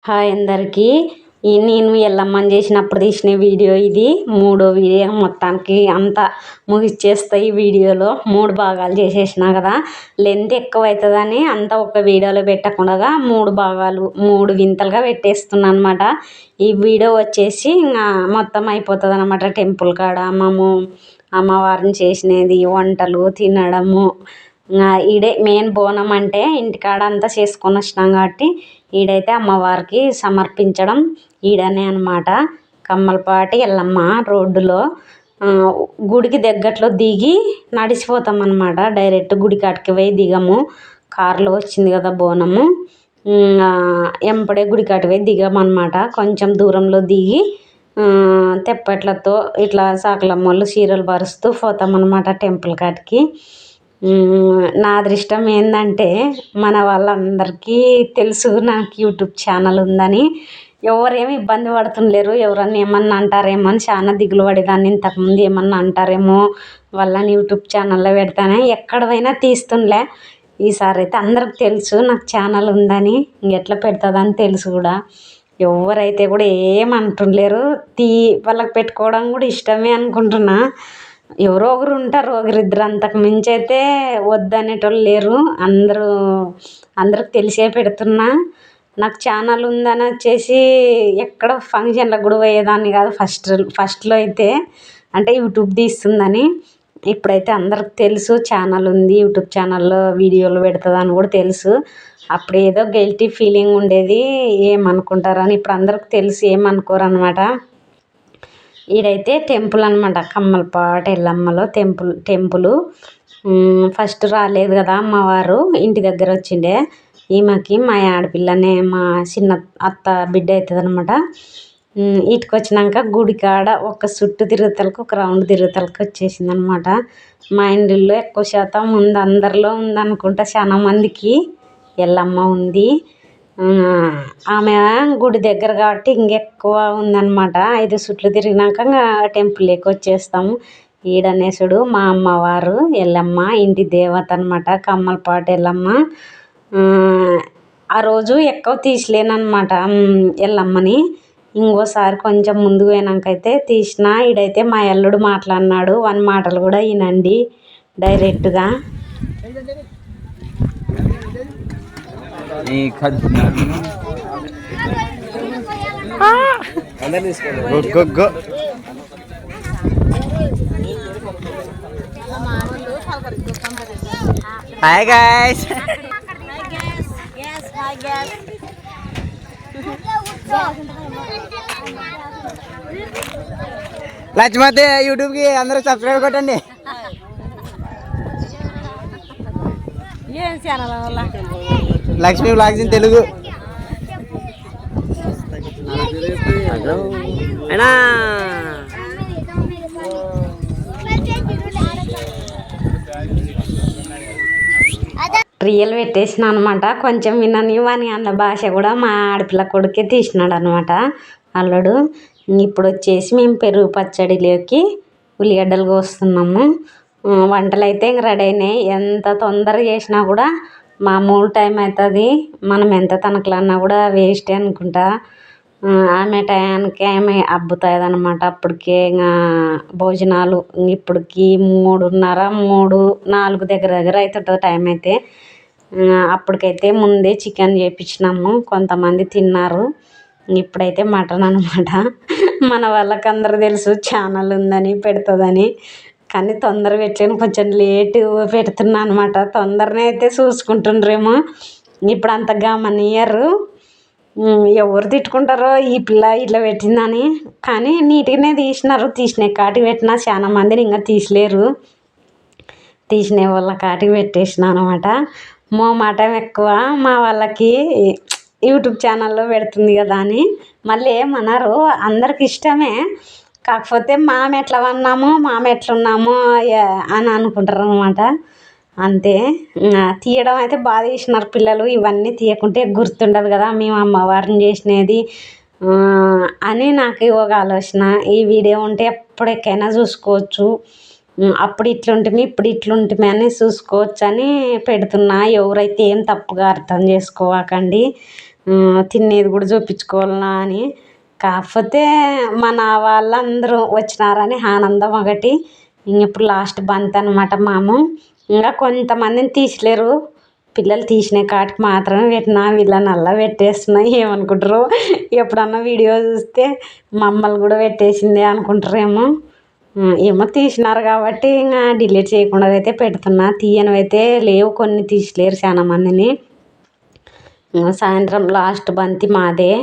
Hi అందరికీ. నేను ఎల్లమ్మని చేసినప్పుడు తీసిన వీడియో ఇది. మూడో వీడియో మొత్తానికి అంతా ముగిచ్చేస్తా. ఈ వీడియోలో 3 భాగాలు చేసేసిన కదా, లెంత్ ఎక్కువ అవుతుందని అంతా ఒక వీడియోలో పెట్టకుండా 3 భాగాలు 3 వింతలుగా పెట్టేస్తున్నాను అనమాట. ఈ వీడియో వచ్చేసి ఇంకా మొత్తం అయిపోతుంది అనమాట. టెంపుల్ కాడ అమ్మవారిని చేసినది, వంటలు తినడము, ఈడే మెయిన్ బోనం అంటే ఇంటికాడ అంతా చేసుకొని వచ్చినాం కాబట్టి ఈడైతే అమ్మవారికి సమర్పించడం ఈడనే అనమాట. కమ్మలపాటి ఎల్లమ్మ రోడ్డులో గుడికి దగ్గరలో దిగి నడిచిపోతాం అనమాట. డైరెక్ట్ గుడి కాడికి పోయి దిగము. కారులో వచ్చింది కదా బోనము, ఎంపడే గుడి కాడికి పోయి దిగమన్నమాట. కొంచెం దూరంలో దిగి తెప్పట్లతో ఇట్లా సాకలమ్మోళ్ళు చీరలు పరుస్తూ పోతామన్నమాట టెంపుల్ కాడికి. నా అదృష్టం ఏంటంటే మన వాళ్ళందరికీ తెలుసు నాకు యూట్యూబ్ ఛానల్ ఉందని. ఎవరేమి ఇబ్బంది పడుతుండలేరు. ఎవరన్నా ఏమన్నా అంటారేమో అని చాలా దిగులు పడేదాన్ని. ఇంతకుముందు ఏమన్నా అంటారేమో వాళ్ళని యూట్యూబ్ ఛానల్లో పెడతానే ఎక్కడ పోయినా తీస్తుండలే. ఈసారి అయితే అందరికి తెలుసు నాకు ఛానల్ ఉందని, ఇంకెట్లా పెడుతుందని తెలుసు కూడా. ఎవరైతే కూడా ఏమంటుండలేరు. వాళ్ళకి పెట్టుకోవడం కూడా ఇష్టమే అనుకుంటున్నా. ఎవరో ఒకరు ఉంటారు, ఒకరిద్దరు, అంతకు మించి అయితే వద్దనేటోళ్ళు లేరు. అందరికి తెలిసే పెడుతున్నా. నాకు ఛానల్ ఉందని వచ్చేసి ఎక్కడ ఫంక్షన్లకు కూడా పోయేదాన్ని కాదు ఫస్ట్లో అయితే, అంటే యూట్యూబ్ తీస్తుందని. ఇప్పుడైతే అందరికి తెలుసు ఛానల్ ఉంది, యూట్యూబ్ ఛానల్లో వీడియోలు పెడుతుందని కూడా తెలుసు. అప్పుడు ఏదో గిల్టీ ఫీలింగ్ ఉండేది, ఏమనుకుంటారని. ఇప్పుడు అందరికి తెలిసి ఏమనుకోరు అనమాట. ఈడైతే టెంపుల్ అనమాట, కమ్మలపాటి ఎల్లమ్మలో టెంపుల్. ఫస్ట్ రాలేదు కదా అమ్మవారు, ఇంటి దగ్గర వచ్చిండే. ఈమెకి మా ఆడపిల్లనే మా చిన్న అత్త బిడ్డ అవుతుంది అనమాట. ఇటుకు వచ్చినాక గుడి కాడ ఒక చుట్టు తిరుగుతలకు ఒక రౌండ్ తిరుగుతలకు వచ్చేసింది అనమాట. మా ఇంటిలో ఎక్కువ శాతం ఉంది, అందరిలో ఉందనుకుంటా. చాలా మందికి ఎల్లమ్మ ఉంది. ఆమె గుడి దగ్గర కాబట్టి ఇంకెక్కువ ఉందన్నమాట. 5 చుట్లు తిరిగినాక టెంపుల్లోకి వచ్చేస్తాము. ఈడనేసుడు మా అమ్మవారు ఎల్లమ్మ, ఇంటి దేవత అనమాట, కమ్మలపాటి ఎల్లమ్మ. ఆ రోజు ఎక్కువ తీసలేనమాట ఎల్లమ్మని. ఇంకోసారి కొంచెం ముందుకు పోయినాకైతే తీసిన. ఈడైతే మా అల్లుడు మాట్లాడినాడు, వాని మాటలు కూడా వినండి డైరెక్ట్గా. హాయ్ గైస్, లక్ష్మతి యూట్యూబ్కి అందరూ సబ్స్క్రైబ్ కొట్టండి. Lakshmi vlogs in Telugu. అయినా రియల్ పెట్టేసిన అనమాట. కొంచెం వినని వాని అన్న భాష కూడా మా ఆడపిల్ల కొడుకే తీసినాడు అనమాట అల్లుడు. ఇప్పుడు వచ్చేసి మేము పెరుగు పచ్చడిలోకి ఉల్లిగడ్డలు కోస్తున్నాము. వంటలు అయితే ఇంక రెడీ అయినాయి. ఎంత తొందరగా చేసినా కూడా మామూలు టైం అవుతుంది. మనం ఎంత తనకలన్నా కూడా వేస్టే అనుకుంటా. ఆమె టయానికి ఆమె అబ్బుతుంది అనమాట. అప్పటికే ఇంకా భోజనాలు ఇప్పటికి 3:30, 3, 4 దగ్గర అవుతుంటుంది టైం అయితే. అప్పటికైతే ముందే చికెన్ చేయించినాము, కొంతమంది తిన్నారు. ఇప్పుడైతే మటన్ అనమాట. మన వాళ్ళకి అందరూ తెలుసు ఛానల్ ఉందని, పెడుతుందని. కానీ తొందర పెట్టలేను, కొంచెం లేటు పెడుతున్నా అనమాట. తొందరనే అయితే చూసుకుంటుండ్రేమో. ఇప్పుడు అంత గమనియరు. ఎవరు తిట్టుకుంటారో ఈ పిల్ల ఇట్లా పెట్టిందని. కానీ నీట్గానే తీసినారు. తీసిన కాటికి పెట్టినా చాలా మందిని ఇంకా తీసలేరు. తీసిన వాళ్ళ కాటికి పెట్టేసిన అనమాట. మోమాటం ఎక్కువ మా వాళ్ళకి, యూట్యూబ్ ఛానల్లో పెడుతుంది కదా అని. మళ్ళీ ఏమన్నారు, అందరికి ఇష్టమే. కాకపోతే మామె ఎట్లా ఉన్నామో మామె ఎట్లున్నామో అని అనుకుంటారు అనమాట. అంతే. తీయడం అయితే బాగా తీసినారు పిల్లలు. ఇవన్నీ తీయకుంటే గుర్తుండదు కదా మేము అమ్మవారిని చేసినది అని నాకు ఒక ఆలోచన. ఈ వీడియో ఉంటే ఎప్పటికైనా చూసుకోవచ్చు. అప్పుడు ఇట్లుంటుంది ఇప్పుడు ఇట్లుంటుంది అని చూసుకోవచ్చు అని పెడుతున్నా. ఎవరైతే ఏం తప్పుగా అర్థం చేసుకోకండి. తినేది కూడా చూపించుకోవాలనా అని. కాకపోతే మన వాళ్ళందరూ వచ్చినారని ఆనందం ఒకటి. ఇప్పుడు లాస్ట్ బంత్ అనమాట మాము. ఇంకా కొంతమందిని తీసలేరు, పిల్లలు తీసిన కాటికి మాత్రమే పెట్టినా. వీళ్ళని అలా పెట్టేస్తున్నా, ఏమనుకుంటారు ఎప్పుడన్నా వీడియో చూస్తే మమ్మల్ని కూడా పెట్టేసిందే అనుకుంటారేమో. ఏమో తీసినారు కాబట్టి ఇంకా డిలీట్ చేయకుండా అయితే పెడుతున్నా. తీయనివైతే లేవు, కొన్ని తీసలేరు చాలా మందిని. సాయంత్రం లాస్ట్ బంతి మాదే.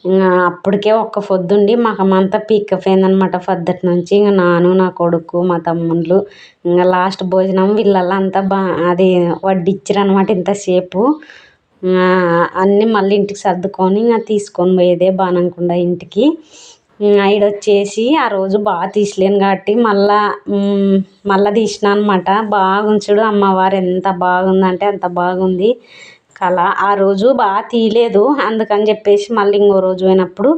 ఇంకా అప్పటికే ఒక్క పొద్దుండి మాకమంతా పీక్కపోయిందనమాట పొద్దుటి నుంచి. ఇంకా నాను, నా కొడుకు, మా తమ్ముళ్ళు, ఇంకా లాస్ట్ భోజనం వీళ్ళల్లా అంతా అది వడ్డిచ్చారనమాట ఇంతసేపు. అన్నీ మళ్ళీ ఇంటికి సర్దుకొని ఇంకా తీసుకొని పోయేదే బాణంకుండా ఇంటికి. ఈడొచ్చేసి ఆ రోజు బాగా తీసలేను కాబట్టి మళ్ళా తీసిన అనమాట. బాగుంచుడు అమ్మవారు ఎంత బాగుందంటే అంత బాగుంది కళ. ఆ రోజు బాగా తీయలేదు, అందుకని చెప్పేసి మళ్ళీ ఇంకో రోజు పోయినప్పుడు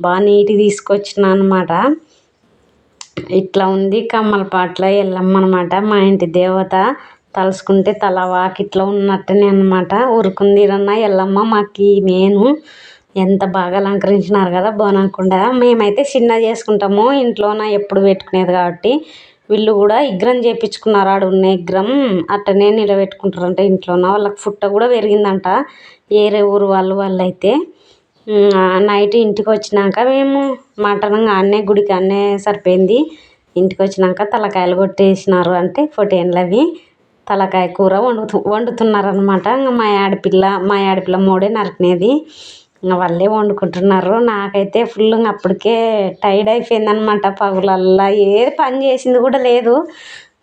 బాగా నీట్గా తీసుకొచ్చిన అనమాట. ఇట్లా ఉంది కమ్మలపాట్ల ఎల్లమ్మ అనమాట, మా ఇంటి దేవత. తలుసుకుంటే తల వాకిట్లో ఉన్నట్టనే అనమాట. ఊరుకుందిరన్న ఎల్లమ్మ మాకు నేను ఎంత బాగా అలంకరించినారు కదా బోనంకుండా. మేమైతే చిన్న చేసుకుంటాము, ఇంట్లోన ఎప్పుడు పెట్టుకునేది కాబట్టి. వీళ్ళు కూడా విగ్రహం చేయించుకున్నారు, ఆడ ఉన్న విగ్రహం అట్టనే నిలబెట్టుకుంటారంట ఇంట్లోన. వాళ్ళకి పుట్ట కూడా పెరిగిందంట వేరే ఊరు వాళ్ళైతే. నైట్ ఇంటికి వచ్చినాక మేము మటన్ ఆడనే గుడికి ఆడనే సరిపోయింది. ఇంటికి వచ్చినాక తలకాయలు కొట్టేసినారు, అంటే పొటేన్లు అవి. తలకాయ కూర వండుతున్నారనమాట. ఇంకా మా ఆడపిల్ల మూడే నరికినది, ఇంకా వాళ్ళే వండుకుంటున్నారు. నాకైతే ఫుల్ అప్పటికే టైర్డ్ అయిపోయిందనమాట. పగులల్లా ఏది పని చేసింది కూడా లేదు.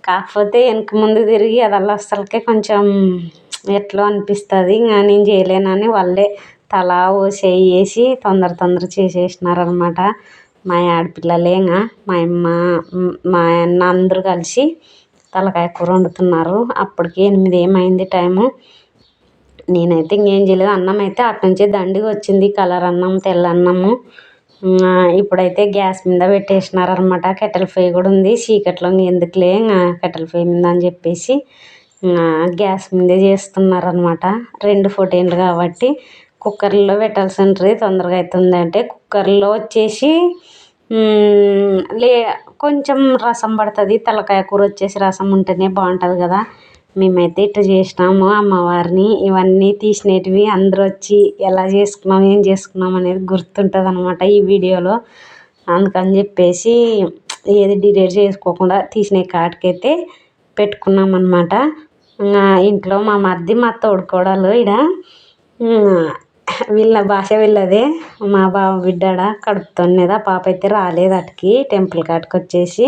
కాకపోతే వెనక ముందు తిరిగి అదల్లా అసలుకే కొంచెం ఎట్లా అనిపిస్తుంది. ఇంకా నేను చేయలేనని వాళ్ళే తలా ఓ చేయి వేసి తొందర చేసేసినారనమాట. మా ఆడపిల్లలే ఇంకా మా అమ్మ, మా అన్న అందరూ కలిసి తలకాయ కూర వండుతున్నారు. అప్పటికి 8 ఏమైంది టైము. నేనైతే ఇంకేం చేయలేదు. అన్నం అయితే అటు నుంచే దండిగా వచ్చింది, కలర్ అన్నం, తెల్ల అన్నము. ఇప్పుడైతే గ్యాస్ మీద పెట్టేసినారనమాట. కట్టెల పొయ్యి కూడా ఉంది. చీకట్లో ఎందుకులే కట్టెల పొయ్యి మీద అని చెప్పేసి గ్యాస్ మీదే చేస్తున్నారనమాట. 2 పొటేన్లు కాబట్టి కుక్కర్లో పెట్టాల్సి ఉంటుంది, తొందరగా అవుతుంది. అంటే కుక్కర్లో వచ్చేసి కొంచెం రసం పడుతుంది. తలకాయ కూర వచ్చేసి రసం ఉంటేనే బాగుంటుంది కదా. మేమైతే ఇట్లా చేసినాము అమ్మవారిని. ఇవన్నీ తీసినవి అందరూ వచ్చి ఎలా చేసుకున్నాం, ఏం చేసుకున్నాం అనేది గుర్తుంటుంది అనమాట ఈ వీడియోలో. అందుకని చెప్పేసి ఏది డిలీట్ చేసుకోకుండా తీసిన కాటికైతే పెట్టుకున్నాం అనమాట. ఇంట్లో మా మరిది, మా తోడుకోడలు ఈడ వీళ్ళ భాష వీళ్ళదే. మా బావ బిడ్డాడ కడుపుతున్నది. ఆ పాప అయితే రాలేదు అటుకి, టెంపుల్ కాటికి వచ్చేసి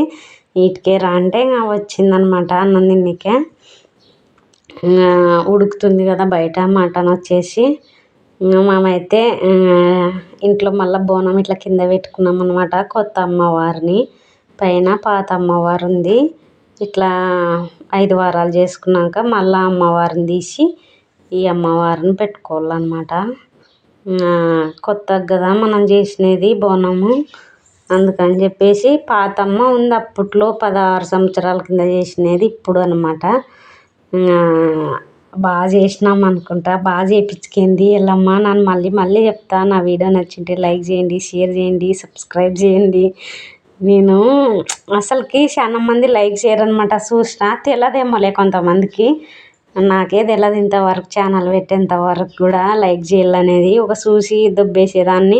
ఇటుకే రా అంటే ఇంకా వచ్చిందనమాట అన్నం తిన్నకే. ఉడుకుతుంది కదా బయట మటన్ వచ్చేసి. మేమైతే ఇంట్లో మళ్ళీ బోనం ఇట్లా కింద పెట్టుకున్నాం అనమాట. కొత్త అమ్మవారిని, పైన పాత అమ్మవారు ఉంది. ఇట్లా 5 వారాలు చేసుకున్నాక మళ్ళీ అమ్మవారిని తీసి ఈ అమ్మవారిని పెట్టుకోవాలన్నమాట. కొత్తగా కదా మనం చేసినది బోనము, అందుకని చెప్పేసి పాతమ్మ ఉంది అప్పట్లో 16 సంవత్సరాల కింద చేసినది ఇప్పుడు అనమాట. బాగా చేసినాం అనుకుంటా, బాగా చేయించుకుంది ఎల్లమ్మ. నన్ను మళ్ళీ చెప్తా, నా వీడియో నచ్చింటే లైక్ చేయండి, షేర్ చేయండి, సబ్స్క్రైబ్ చేయండి. నేను అసలుకి చాలా మంది లైక్ చేయరనమాట. చూసినా తెలియదేమోలే కొంతమందికి, నాకే తెలియదు ఇంతవరకు. ఛానల్ పెట్టేంత వరకు కూడా లైక్ చేయాలనేది ఒక చూసి దొబ్బేసేదాన్ని.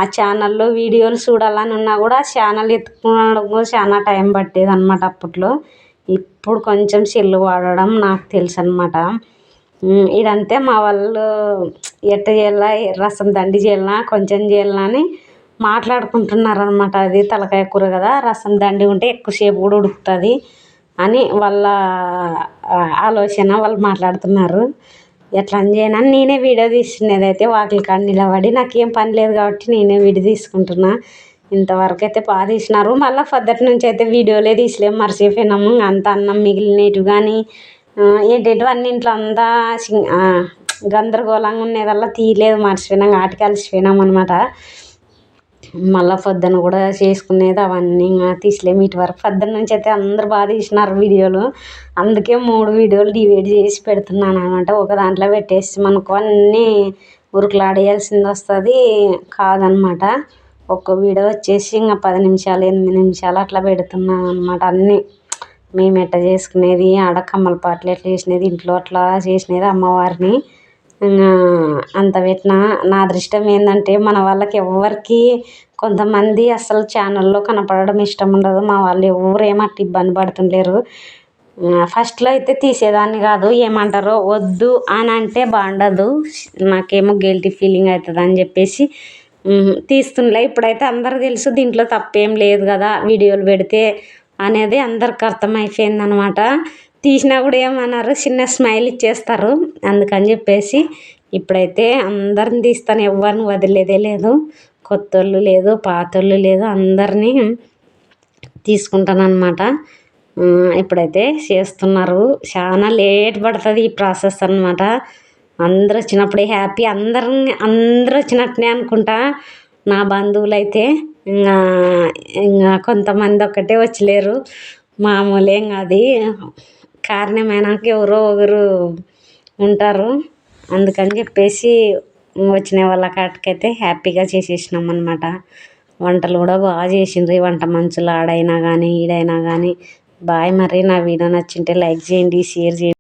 ఆ ఛానల్లో వీడియోలు చూడాలని ఉన్నా కూడా ఛానల్ ఎత్తుకోవడం కూడా చాలా టైం పట్టేది అనమాట అప్పట్లో. ఇప్పుడు కొంచెం సెల్లు వాడడం నాకు తెలుసు అనమాట. ఇదంతే మా వాళ్ళు ఎట్ట చేయాలా, రసం దండి చేయాలనా కొంచెం చేయాలనా అని మాట్లాడుకుంటున్నారు అనమాట. అది తలకాయ కూర కదా, రసం దండి ఉంటే ఎక్కువసేపు కూడా ఉడుకుతుంది అని వాళ్ళ ఆలోచన. వాళ్ళు మాట్లాడుతున్నారు ఎట్లా అని చేయనని. నేనే వీడియో తీస్తున్నది అయితే వాకిలి కాడ నిలబడి, నాకేం పని లేదు కాబట్టి నేనే వీడియో తీసుకుంటున్నా. ఇంతవరకు అయితే బాగా తీసినారు. మళ్ళీ పొద్దుటి నుంచి అయితే వీడియోలే తీసలేము, మర్చిపోయినాము. అంత అన్నం మిగిలినవి కానీ ఏంటంటే అన్నింట్లో అంతా గందరగోళంగా ఉండేదల్లా తీయలేదు, మర్చిపోయినాం. ఆటికి అలసిపోయినాం అనమాట. మళ్ళీ పొద్దున కూడా చేసుకునేది అవన్నీ తీసలేము. ఇటు వరకు పొద్దున్న నుంచి అయితే అందరు బాగా తీసినారు వీడియోలు. అందుకే 3 వీడియోలు డివైడ్ చేసి పెడుతున్నాను అనమాట. ఒక దాంట్లో పెట్టేసి మనకు అన్నీ ఉరుకులాడేయాల్సింది వస్తుంది కాదనమాట. ఒక్క వీడియో వచ్చేసి ఇంకా 10 నిమిషాలు 8 నిమిషాలు అట్లా పెడుతున్నాను అనమాట. అన్నీ మేము ఎట్లా చేసుకునేది, ఆడ కమ్మలపాట్లు ఎట్లా చేసినది, ఇంట్లో అట్లా చేసినది అమ్మవారిని ఇంకా అంత పెట్టిన. నా అదృష్టం ఏంటంటే మన వాళ్ళకి ఎవరికి కొంతమంది అసలు ఛానల్లో కనపడడం ఇష్టం ఉండదు. మా వాళ్ళు ఎవరు ఏమట్టు ఇబ్బంది పడుతుండలేరు. ఫస్ట్లో అయితే తీసేదాన్ని కాదు, ఏమంటారో వద్దు అని అంటే బాగుండదు, నాకేమో గిల్టీ ఫీలింగ్ అవుతుంది అని చెప్పేసి తీస్తుండలే. ఇప్పుడైతే అందరికి తెలుసు దీంట్లో తప్పేం లేదు కదా వీడియోలు పెడితే అనేది అందరికి అర్థమైపోయింది అనమాట. తీసినా కూడా ఏమన్నారు, చిన్న స్మైల్ ఇచ్చేస్తారు. అందుకని చెప్పేసి ఇప్పుడైతే అందరిని తీస్తాను, ఎవరిని వదిలేదే లేదు. కొత్తోళ్ళు లేదు, పాతోళ్ళు లేదు, అందరినీ తీసుకుంటాను అనమాట. ఇప్పుడైతే చేస్తున్నారు. చాలా లేట్ పడుతుంది ఈ ప్రాసెస్ అనమాట. అందరు వచ్చినప్పుడే హ్యాపీ, అందరూ వచ్చినట్టునే అనుకుంటా. నా బంధువులు అయితే ఇంకా కొంతమంది ఒక్కటే వచ్చలేరు, మామూలేం అది కారణమైనాక ఎవరో ఒకరు ఉంటారు. అందుకని చెప్పేసి వచ్చిన వాళ్ళ కాటికైతే హ్యాపీగా చేసేసినాం అనమాట. వంటలు కూడా బాగా చేసిండ్రు ఈ వంట మంచులు, ఆడైనా కానీ ఈడైనా కానీ. బాయ్. మరి నా వీడియో నచ్చింటే లైక్ చేయండి, షేర్ చేయండి.